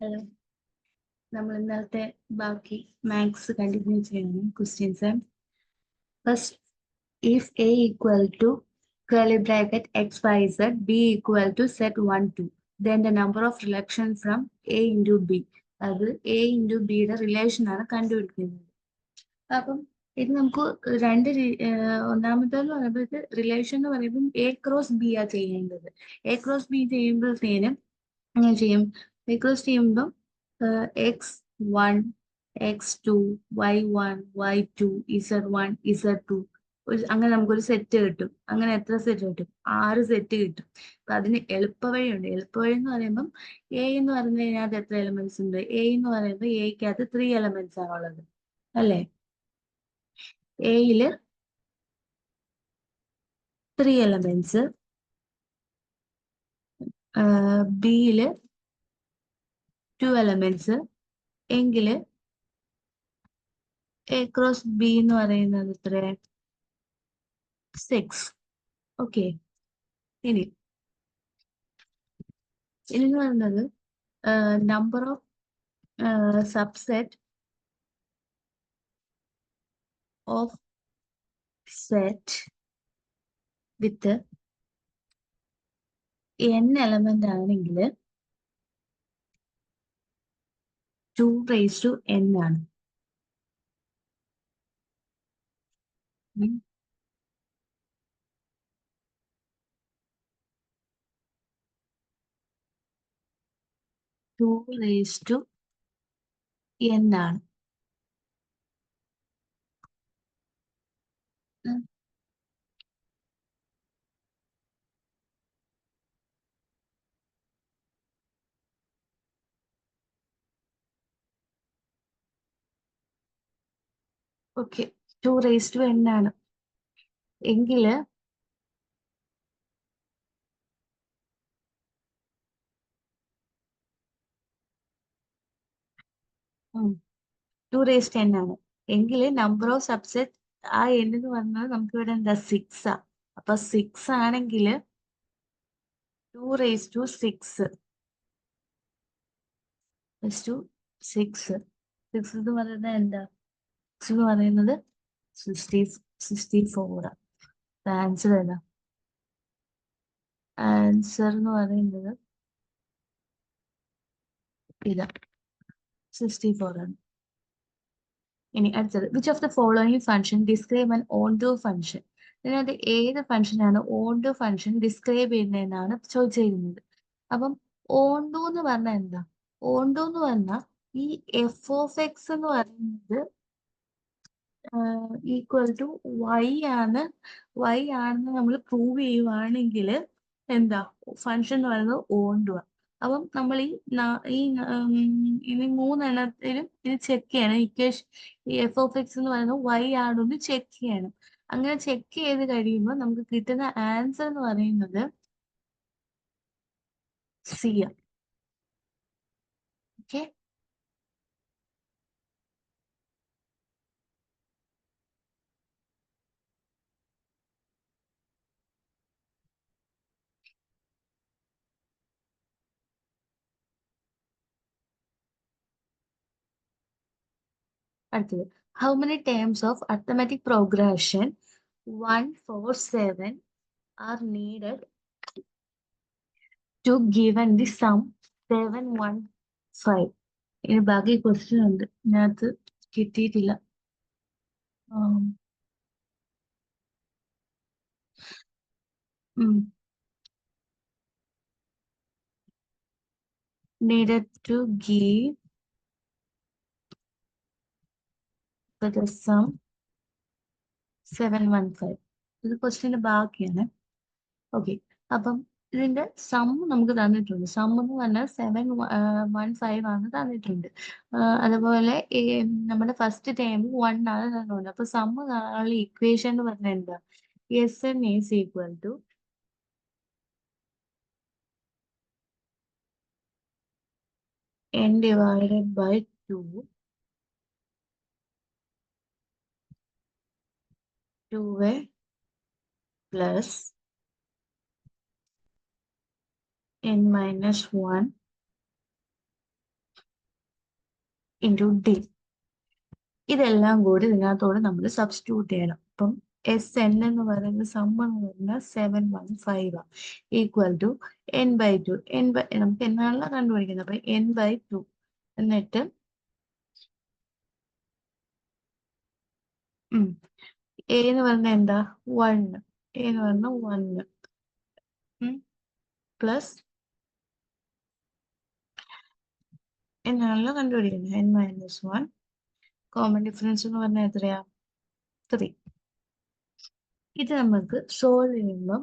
Hello, നമ്മൾ ഇന്നലത്തെ ബാക്കി മാത്സ് കണ്ടിന്യൂ ചെയ്യണം. Questions first, if a equal to curly bracket x y z, b equal to set 1 2, then the number of relation from a into b. അത് a into b യുടെ relation ആണ് കണ്ടുപിടിക്കുന്നത്. അപ്പം ഇത് നമുക്ക് ഒന്നാമത്തേന്ന് പറയുമ്പോൾ റിലേഷൻ എന്ന് പറയുമ്പോൾ എ ക്രോസ് ബി ആ ചെയ്യേണ്ടത്. എ ക്രോസ് ബി ചെയ്യുമ്പോഴത്തേനും അങ്ങനെ ചെയ്യും. എ ക്രോസ് ചെയ്യുമ്പോൾ x1 x2 y1 y2 z1 z2 അങ്ങനെ നമുക്കൊരു സെറ്റ് കിട്ടും. അങ്ങനെ എത്ര സെറ്റ് കിട്ടും? 6 സെറ്റ് കിട്ടും. അപ്പൊ അതിന് എളുപ്പവഴിയുണ്ട്. എളുപ്പവഴി എന്ന് പറയുമ്പം എ എന്ന് പറഞ്ഞു കഴിഞ്ഞാൽ എത്ര എലമെന്റ്സ് ഉണ്ട്? എ എന്ന് പറയുമ്പോൾ എക്കകത്ത് 3 എലമെന്റ്സ് ആണുള്ളത്, അല്ലേ? എയില് 3 എലമെന്റ്സ്, ബിയില് 2 എലമെന്റ്സ് എങ്കില് എ ക്രോസ് ബി എന്ന് പറയുന്നത് എത്ര? 6. ഓക്കെ. ഇനി എന്ന് പറയുന്നത് number of subset of set with n element ആണെങ്കിൽ 2n ആണ്. 2n ആണ്. ഓക്കെ, 2n ആണ് എങ്കില് 2n ആണ് എങ്കില് നമ്പർ ഓഫ് സബ്സെറ്റ് ആ n എന്ന് പറഞ്ഞാൽ നമുക്ക് ഇവിടെ എന്താ 6 ആ. അപ്പൊ 6 ആണെങ്കിൽ 2 6 എന്ന് പറയുന്നത് എന്താ? 6 എന്ന് പറയുന്നത് 64. ആൻസർ ഏതാ? ആൻസർ എന്ന് പറയുന്നത് ഇതാ, 64 ആണ്. ഇനി അടുത്തത്, which of the following function describe an onto function? ഇതിനകത്ത് ഏത് ഫംഗ്ഷനാണ് ഓൺടു ഫംഗ്ഷൻ ഡിസ്ക്രൈബ് ചെയ്യുന്നതെന്നാണ് ചോദിച്ചിരിക്കുന്നത്. അപ്പം ഓൺടു എന്ന് പറഞ്ഞാൽ എന്താ? ഓൺടു എന്ന് പറഞ്ഞാൽ ഈ എഫ് ഓഫ് എക്സ് എന്ന് പറയുന്നത് ഈക്വൽ ടു വൈ ആണെന്ന് നമ്മൾ പ്രൂവ് ചെയ്യുവാണെങ്കിൽ എന്താ ഫംഗ്ഷൻ എന്ന് പറയുന്നത് ഓൺടു. അപ്പം നമ്മൾ ഈ മൂന്നെണ്ണത്തിലും ഇത് ചെക്ക് ചെയ്യണം. ഇക്വേഷൻ ഈ എഫ് ഓഫ് എക്സ് എന്ന് പറയുന്നത് വൈ ആണെന്ന് ചെക്ക് ചെയ്യണം. അങ്ങനെ ചെക്ക് ചെയ്ത് കഴിയുമ്പോൾ നമുക്ക് കിട്ടുന്ന ആൻസർ എന്ന് പറയുന്നത് സി. ഓക്കെ, അടുത്തത്, how many terms of arithmetic progression 1 4 7 are needed to given the sum 715. ഇനി ബാക്കി ക്വസ്റ്റ്യൻ ഉണ്ട്, ഇതിനകത്ത് കിട്ടിയിട്ടില്ല. Needed to give the sum 715. ഇത് ക്വസ്റ്റ്യന്റെ ബാക്കിയാണ്. ഓക്കെ, അപ്പം ഇതിന്റെ സം നമുക്ക് തന്നിട്ടുണ്ട്. സം എന്ന് പറഞ്ഞാൽ 715 ആണ് തന്നിട്ടുണ്ട്. അതുപോലെ നമ്മുടെ ഫസ്റ്റ് ടൈം 1 ആണ് തന്നിട്ടുണ്ട്. അപ്പൊ സം കാണാനുള്ള ഇക്വേഷൻ എന്ന് പറഞ്ഞാൽ എന്താ? Sn is equal to n divided by 2 2a plus n minus 1 into D. ഇതെല്ലാം കൂടി ഇതിനകത്തോട് നമ്മൾ സബ്സ്റ്റിറ്റ്യൂട്ട് ചെയ്യണം. അപ്പം എസ് എൻ എന്ന് പറയുന്ന സം എന്ന് പറഞ്ഞാൽ 715 ഈക്വൽ ടു n/2. നമുക്ക് എന്നാണല്ലോ കണ്ടുപിടിക്കുന്നത്, അപ്പൊ n/2 എന്നിട്ട് എ എന്ന് പറഞ്ഞാൽ എന്താ 1, എ എന്ന് പറഞ്ഞാൽ 1 പ്ലസ് എന്നാണല്ലോ കണ്ടുപിടിക്കുന്നത് n-1. കോമൺ ഡിഫറൻസ് എന്ന് പറഞ്ഞാൽ എത്രയാ 3. ഇത് നമുക്ക് സോൾവ് ചെയ്യുമ്പം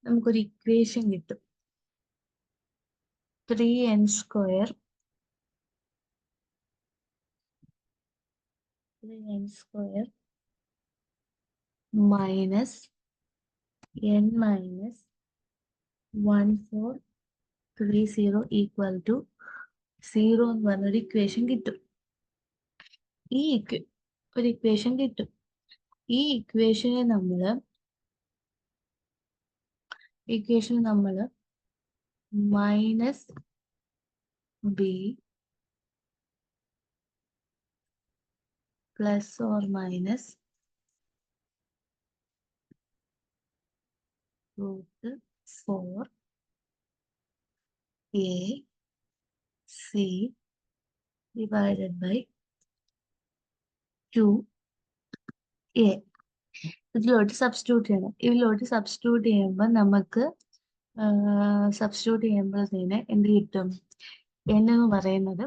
നമുക്കൊരു ഇക്വേഷൻ കിട്ടും. 3n² minus n-1430 equal to 0 എന്ന് പറഞ്ഞൊരു ഇക്വേഷൻ കിട്ടും. ഒരു ഇക്വേഷൻ കിട്ടും. ഈ ഇക്വേഷനെ നമ്മൾ minus B plus or minus √4 a c divided by 2a ഇതിലോട്ട് സബ്സ്റ്റിറ്റ്യൂട്ട് ചെയ്യണം. ഇതിലോട്ട് സബ്സ്റ്റിറ്റ്യൂട്ട് ചെയ്യുമ്പോൾ നമുക്ക് സബ്സ്റ്റിറ്റ്യൂട്ട് എന്ത് കിട്ടും? n എന്ന് പറയുന്നത്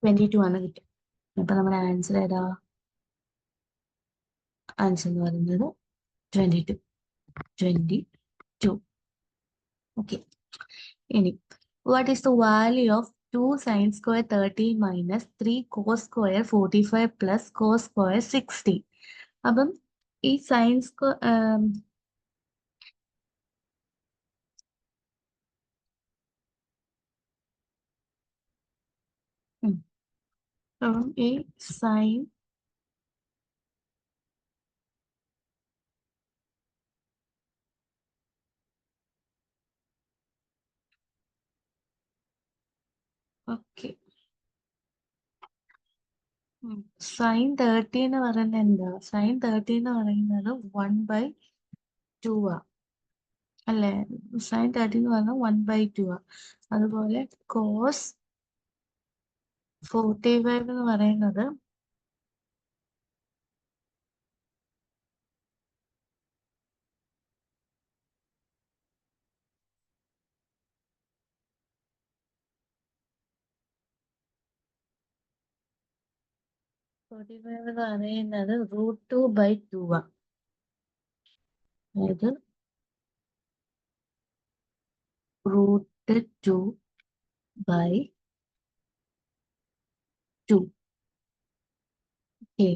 22 ആണ് കിട്ടും. അപ്പൊ നമ്മുടെ ആൻസർ ഏതാ? ആൻസർ എന്ന് പറയുന്നത് 22. ഓക്കെ. ഇനി what is the value of 2 sin square 30 minus 3 cos square 45 plus cos square 60? അപ്പം ഈ സൈൻ സ്ക്വയർ അപ്പം ഈ സൈൻ ഓക്കെ സൈൻ 30 എന്ന് പറയുന്നത് എന്താ? സൈൻ 30 എന്ന് പറയുന്നത് 1/2 ആ അല്ലേ? സൈൻ 30 എന്ന് പറഞ്ഞാൽ 1/2 ആ. അതുപോലെ കോസ് 45 എന്ന് പറയുന്നത് 45 എന്ന് പറയുന്നത് √2/2 ആ. അതായത് √2/2. ഓക്കെ.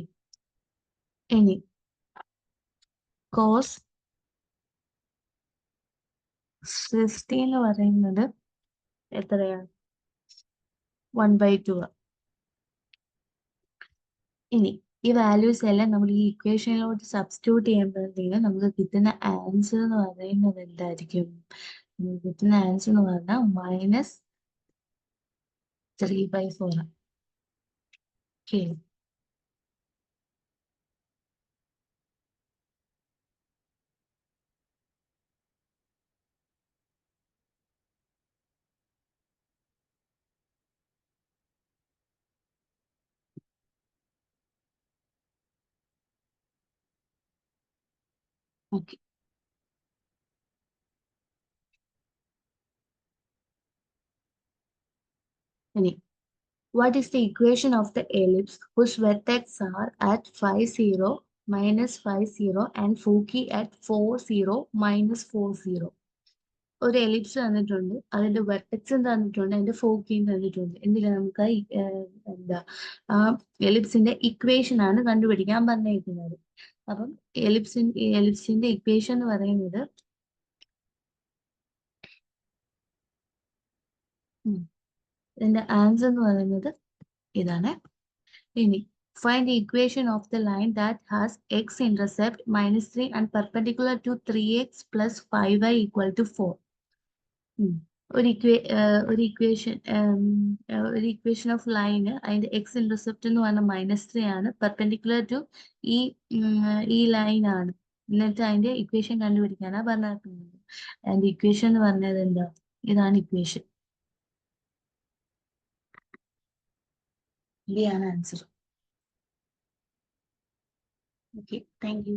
ഇനി കോസ് 60 എന്ന് പറയുന്നത് എത്രയാണ്? 1/2 ആ. ഇനി ഈ വാല്യൂസ് എല്ലാം നമ്മൾ ഈ ഇക്വേഷനിലോട്ട് സബ്സ്റ്റിറ്റ്യൂട്ട് ചെയ്യുമ്പോഴത്തേക്കും നമുക്ക് കിട്ടുന്ന ആൻസർ എന്ന് പറയുന്നത് എന്തായിരിക്കും? കിട്ടുന്ന ആൻസർ എന്ന് പറഞ്ഞാൽ -3/4. ഓക്കെ. ഓക്കെ. ഇനി what is the equation of the ellipse whose vertex are at 50, -50 and foci at 40, -40? ഒരു എലിപ്സ് തന്നിട്ടുണ്ട്, അതിന്റെ വെർട്ടെക്സും തന്നിട്ടുണ്ട്, അതിന്റെ ഫോക്കിയും തന്നിട്ടുണ്ട്. എന്തിനാ നമുക്ക് എന്താ ആ എലിപ്സിന്റെ ഇക്വേഷൻ ആണ് കണ്ടുപിടിക്കാൻ പറഞ്ഞിരിക്കുന്നത്. അപ്പം എലിപ്സിന്റെ ഇക്വേഷൻ എന്ന് പറയുന്നത് ഇതിന്റെ ആൻസർ എന്ന് പറയുന്നത് ഇതാണ്. ഇനി find the equation of the line that has x-intercept -3 and perpendicular to 3x plus 5y equal to 4. ഒരു ഇക്വേഷൻ ഓഫ് ലൈന് അതിന്റെ എക്സ് ഇന്റർസെപ്റ്റ് എന്ന് പറഞ്ഞാൽ -3 ആണ്, പെർപെൻഡിക്കുലർ ടു ഈ ഈ ലൈൻ ആണ്. എന്നിട്ട് അതിന്റെ ഇക്വേഷൻ കണ്ടുപിടിക്കാനാണ് പറഞ്ഞിരിക്കുന്നത്. അതിന്റെ ഇക്വേഷൻ എന്ന് പറഞ്ഞത് എന്താ? ഇതാണ് ഇക്വേഷൻ. ബി ആണ് ആൻസർ. Okay, thank you.